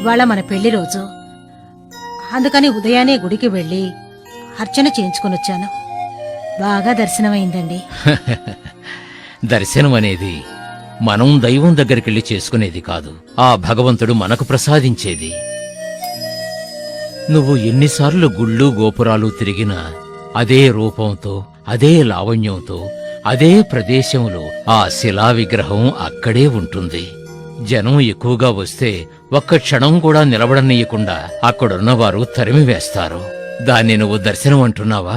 ఇవాళ మన పెళ్లి రోజు. అందుకని ఉదయాన్నే గుడికి వెళ్లి అర్చన చేయించుకునొచ్చాను. బాగా దర్శనమైందండి. దర్శనం అనేది మనం దైవం దగ్గరికెళ్ళి చేసుకునేది కాదు, ఆ భగవంతుడు మనకు ప్రసాదించేది. నువ్వు ఎన్నిసార్లు గుళ్ళు గోపురాలు తిరిగినా అదే రూపంతో, అదే లావణ్యంతో, అదే ప్రదేశంలో ఆ శిలా విగ్రహం అక్కడే ఉంటుంది. జనం ఎక్కువగా వస్తే ఒక్క క్షణం కూడా నిలబడనీయకుండా అక్కడున్నవారు తరిమివేస్తారు. దాన్ని నువ్వు దర్శనం అంటున్నావా?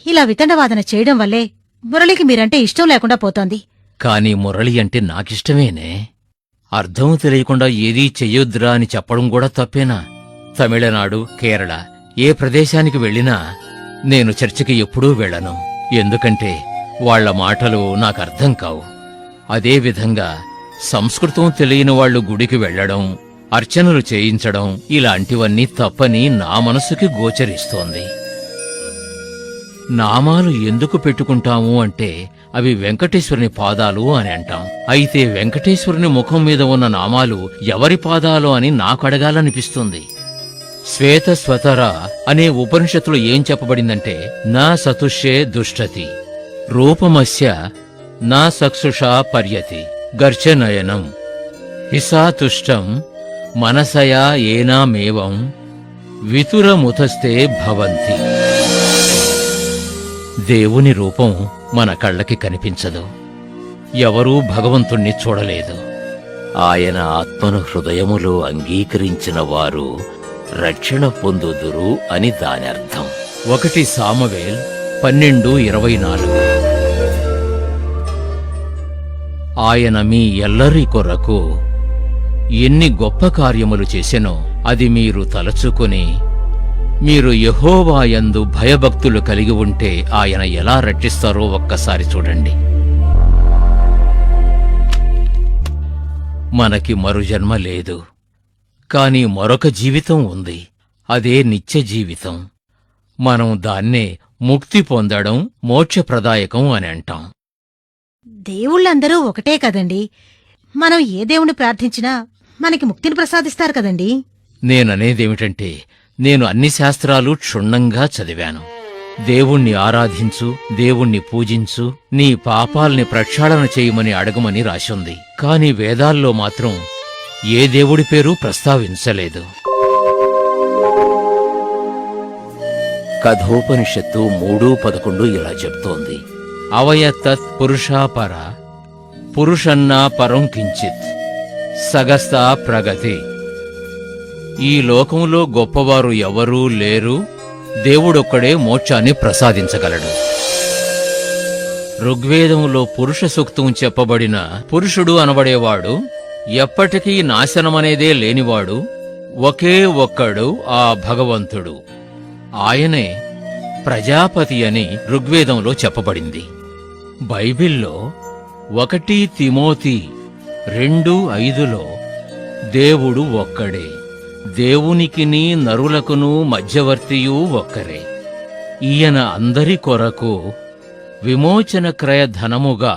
ఇలా వితండవాదన చేయడం వల్లే మురళికి మీరంటే ఇష్టం లేకుండా పోతోంది. కాని మురళి అంటే నాకిష్టమేనే. అర్థం తెలియకుండా ఏదీ చెయ్యొద్దురా అని చెప్పడం కూడా తప్పేనా? తమిళనాడు, కేరళ ఏ ప్రదేశానికి వెళ్ళినా నేను చర్చికి ఎప్పుడూ వెళ్ళను. ఎందుకంటే వాళ్ల మాటలు నాకర్థం కావు. అదేవిధంగా సంస్కృతం తెలియని వాళ్లు గుడికి వెళ్లడం, అర్చనలు చేయించడం ఇలాంటివన్నీ తప్పని నా మనసుకి గోచరిస్తోంది. నామాలు ఎందుకు పెట్టుకుంటాము అంటే అవి వెంకటేశ్వరుని పాదాలు అని అంటాం. అయితే వెంకటేశ్వరుని ముఖం మీద ఉన్న నామాలు ఎవరి పాదాలు అని నాకు అడగాలనిపిస్తుంది. శ్వేతస్వతర అనే ఉపనిషత్తులో ఏం చెప్పబడిందంటే, నా సతుష్యే దుష్టతి రూపమస్య నా సక్షుషా పర్యతి గర్చనయనం హిసాతుష్టం మనసయా ఏనామేవం వితురముతస్తే భవంతి. దేవుని రూపం మన కళ్ళకి కనిపించదు, ఎవరూ భగవంతుణ్ణి చూడలేదు. ఆయన ఆత్మను హృదయములో అంగీకరించిన వారు రక్షణ పొందుదురు అని దాని అర్థం. 1 సామువేల్ 12:24. ఆయన మీ ఎల్లరి కొరకు ఎన్ని గొప్ప కార్యములు చేసెనో అది మీరు తలచుకుని, మీరు యెహోవా యందు భయభక్తులు కలిగి ఉంటే ఆయన ఎలా రక్షిస్తారో ఒక్కసారి చూడండి. మనకి మరు జన్మ లేదు, కాని మరొక జీవితం ఉంది. అదే నిత్య జీవితం. మనం దాన్నే ముక్తి పొందడం, మోక్షప్రదాయకం అని అంటాం. దేవుళ్ళందరూ ఒకటే కదండి. మనం ఏ దేవుణ్ణి ప్రార్థించినా మనకి ముక్తిని ప్రసాదిస్తారు కదండి. నేననేదేమిటంటే, నేను అన్ని శాస్త్రాలు క్షుణ్ణంగా చదివాను. దేవుణ్ణి ఆరాధించు, దేవుణ్ణి పూజించు, నీ పాపాల్ని ప్రక్షాళన చేయమని అడగమని రాసుంది. కాని వేదాల్లో మాత్రం ఏ దేవుడి పేరు ప్రస్తావించలేదు. కఠోపనిషత్తు 3:11 ఇలా చెప్తోంది, అవయతత్ పురుషాపర పురుషన్నా పరం కించిత్ సగస్తా ప్రగతి. ఈ లోకంలో గొప్పవారు ఎవరూ లేరు, దేవుడొక్కడే మోక్షాన్ని ప్రసాదించగలడు. ఋగ్వేదంలో పురుష సూక్తం చెప్పబడిన పురుషుడు అనబడేవాడు ఎప్పటికీ నాశనమనేదే లేనివాడు ఒకే ఒక్కడు, ఆ భగవంతుడు. ఆయనే ప్రజాపతి అని ఋగ్వేదంలో చెప్పబడింది. బైబిల్లో 1 తిమోతి 2:5లో దేవుడు ఒక్కడే, దేవునికిని నరులకును మధ్యవర్తియూ ఒక్కరే. ఈయన అందరి కొరకు విమోచన క్రయ ధనముగా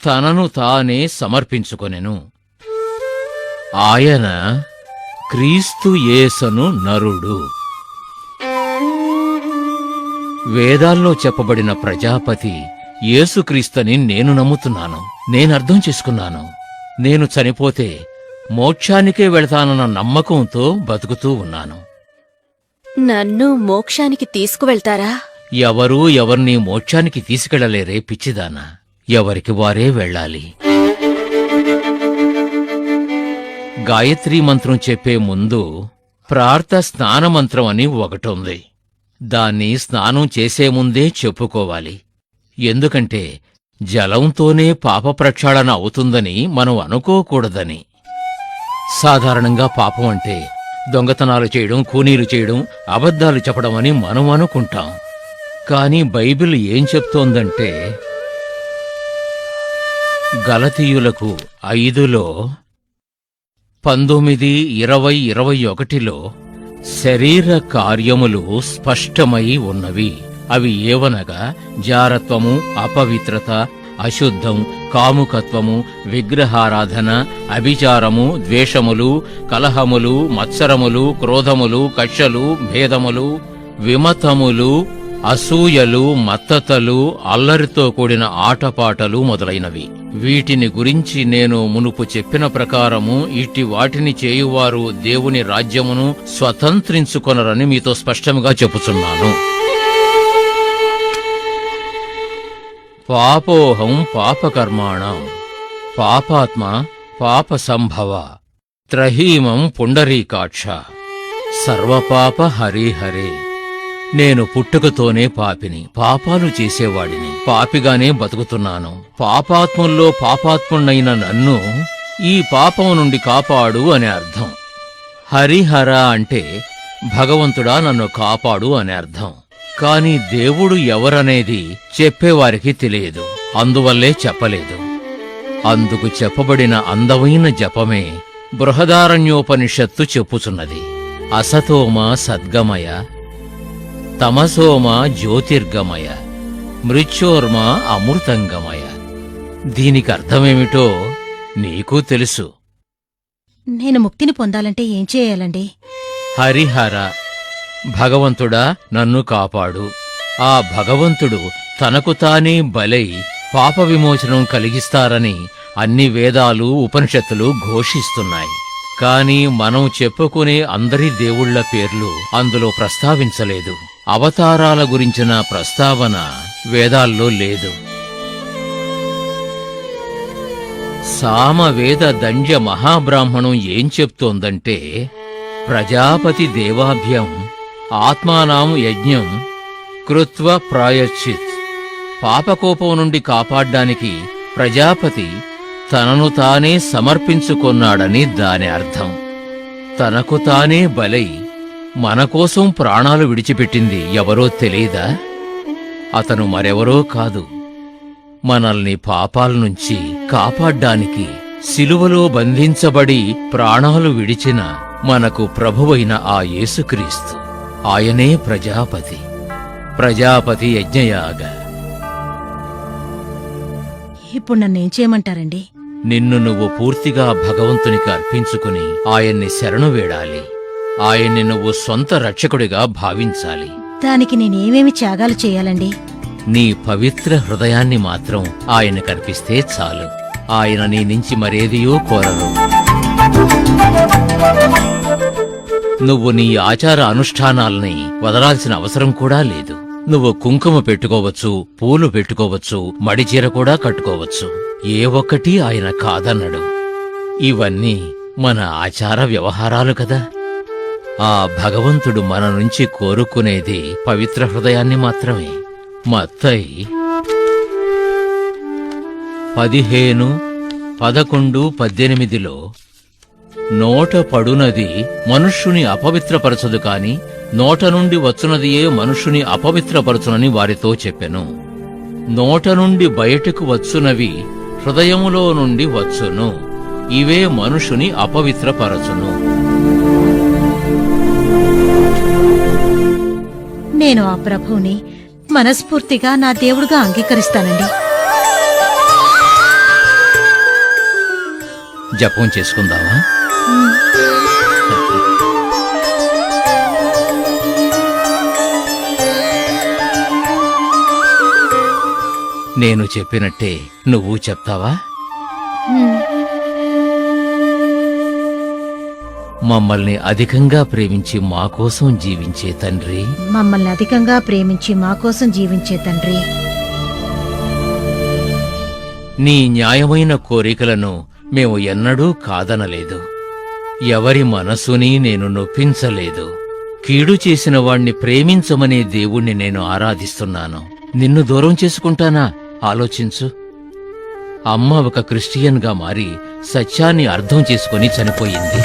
తనను తానే సమర్పించుకొనెను. ఆయన క్రీస్తు యేసును నరుడు. వేదాల్లో చెప్పబడిన ప్రజాపతి యేసుక్రీస్తుని నేను నమ్ముతున్నాను, నేనర్థం చేసుకున్నాను. నేను చనిపోతే మోక్షానికే వెళతానన్న నమ్మకంతో బతుకుతూ ఉన్నాను. నన్ను మోక్షానికి తీసుకువెళ్తారా? ఎవరూ ఎవర్నీ మోక్షానికి తీసుకెళ్లలేరే పిచ్చిదానా. ఎవరికి వారే వెళ్ళాలి. గాయత్రీ మంత్రం చెప్పే ముందు ప్రార్థ స్నానమంత్రం అని ఒకటుంది. దాన్ని స్నానం చేసే ముందే చెప్పుకోవాలి. ఎందుకంటే జలంతోనే పాప ప్రక్షాళన అవుతుందని మనం అనుకోకూడదని. సాధారణంగా పాపం అంటే దొంగతనాలు చేయడం, కూనీలు చేయడం, అబద్ధాలు చెప్పడం అని మనం అనుకుంటాం. కాని బైబిల్ ఏం చెప్తోందంటే, గలతీయులకు 5లో 19, 20, 21లో శరీర కార్యములు స్పష్టమై ఉన్నవి. అవి ఏవనగా జారత్వము, అపవిత్రత, అశుద్ధం, కాముకత్వము, విగ్రహారాధన, అభిచారము, ద్వేషములు, కలహములు, మత్సరములు, క్రోధములు, కక్షలు, భేదములు, విమతములు, అసూయలు, మత్తతలు, అల్లరితో కూడిన ఆటపాటలు మొదలైనవి. వీటిని గురించి నేను మునుపు చెప్పిన ప్రకారము ఇట్టి వాటిని చేయువారు దేవుని రాజ్యమును స్వతంత్రించుకొనరని మీతో స్పష్టంగా చెప్పుచున్నాను. పాపోహం పాపకర్మాణం పాపాత్మ పాప సంభవ త్రహీమం పుండరీకాక్ష సర్వపాప హరిహరే. నేను పుట్టుకతోనే పాపిని, పాపాలు చేసేవాడిని, పాపిగానే బతుకుతున్నాను. పాపాత్ముల్లో పాపాత్ముణ్ణైన నన్ను ఈ పాపం నుండి కాపాడు అనే అర్థం. హరిహర అంటే భగవంతుడా నన్ను కాపాడు అనే అర్థం. కాని దేవుడు ఎవరనేది చెప్పేవారికి తెలియదు, అందువల్లే చెప్పలేదు. అందుకు చెప్పబడిన అందమైన జపమే బృహదారణ్యోపనిషత్తు చెప్పుచున్నది. అసతోమ సద్గమయ, తమసోమ జ్యోతిర్గమయ, మృత్యోర్మ అమృతంగమయ. దీనికి అర్థమేమిటో నీకు తెలుసు. నేను ముక్తిని పొందాలంటే ఏం చేయాలండి? హరిహర, భగవంతుడా నన్ను కాపాడు. ఆ భగవంతుడు తనకు తానే బలై పాప విమోచనం కలిగిస్తారని అన్ని వేదాలు, ఉపనిషత్తులు ఘోషిస్తున్నాయి. కాని మనం చెప్పుకునే అందరి దేవుళ్ల పేర్లు అందులో ప్రస్తావించలేదు. అవతారాల గురించిన ప్రస్తావన వేదాల్లో లేదు. సామవేద దండ్య మహాబ్రాహ్మణం ఏం చెప్తోందంటే, ప్రజాపతి దేవాభ్యం ఆత్మానాం యజ్ఞం కృత్వ ప్రాయశ్చిత్. పాపకోపం నుండి కాపాడ్డానికి ప్రజాపతి తనను తానే సమర్పించుకొన్నాడని దాని అర్థం. తనకు తానే బలై మనకోసం ప్రాణాలు విడిచిపెట్టింది ఎవరో తెలీదా? అతను మరెవరో కాదు, మనల్ని పాపాల నుంచి కాపాడ్డానికి శిలువలో బంధించబడి ప్రాణాలు విడిచిన మనకు ప్రభువైన ఆ యేసుక్రీస్తు. ఆయనే ప్రజాపతి, ప్రజాపతి యజ్ఞయాగ. ఇప్పుడు నన్నేం చేయమంటారండి? నిన్ను నువ్వు పూర్తిగా భగవంతునికి అర్పించుకుని ఆయన్ని శరణు వేడాలి. ఆయన్ని నువ్వు సొంత రక్షకుడిగా భావించాలి. దానికి నేనేమేమి త్యాగాలు చేయాలండి? నీ పవిత్ర హృదయాన్ని మాత్రం ఆయనకు అర్పిస్తే చాలు. ఆయన నీ నుంచి మరేదియో కోరరు. నువ్వు నీ ఆచార అనుష్ఠానాల్ని వదలాల్సిన అవసరం కూడా లేదు. నువ్వు కుంకుమ పెట్టుకోవచ్చు, పూలు పెట్టుకోవచ్చు, మడిచీర కూడా కట్టుకోవచ్చు. ఏ ఒక్కటి ఆయన కాదన్నడు. ఇవన్నీ మన ఆచార వ్యవహారాలు కదా. ఆ భగవంతుడు మన నుంచి కోరుకునేది పవిత్ర హృదయాన్ని మాత్రమే. మత్తయి 15:11-18 నోట పడునది మనుష్యుని అపవిత్రపరచదు కాని నోట నుండి వచ్చునదియే మనుష్యుని అపవిత్రపరచునని వారితో చెప్పెను. నోట నుండి బయటకు వచ్చునవి హృదయములో నుండి వచ్చును, ఇవే మనుషుని అపవిత్రపరచును. నేను ఆ ప్రభువుని మనస్ఫూర్తిగా నా దేవుడుగా అంగీకరిస్తానండి. జపం చేసుకుందామా? నేను చెప్పినట్టే నువ్వు చెప్తావా? మమ్మల్ని అధికంగా ప్రేమించి మా కోసం జీవించే తండ్రి, మమ్మల్ని అధికంగా ప్రేమించి మా కోసం జీవించే తండ్రి, నీ న్యాయమైన కోరికలను మేము ఎన్నడూ కాదనలేదు. ఎవరి మనసుని నేను నొప్పించలేదు. కీడు చేసిన వాణ్ణి ప్రేమించమనే దేవుణ్ణి నేను ఆరాధిస్తున్నాను. నిన్ను దూరం చేసుకుంటానా? ఆలోచించు. అమ్మ ఒక క్రిస్టియన్గా మారి సత్యాన్ని అర్థం చేసుకుని చనిపోయింది.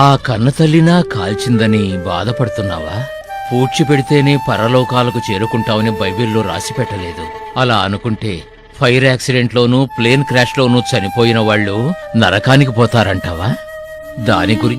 ఆ కన్నతల్లినా కాల్చిందని బాధపడుతున్నావా? పూడ్చిపెడితేనే పరలోకాలకు చేరుకుంటావని బైబిల్లో రాసిపెట్టలేదు. అలా అనుకుంటే ఫైర్ యాక్సిడెంట్లోనూ ప్లేన్ క్రాష్లోనూ చనిపోయిన వాళ్ళు నరకానికి పోతారంటావా? దాని గురించి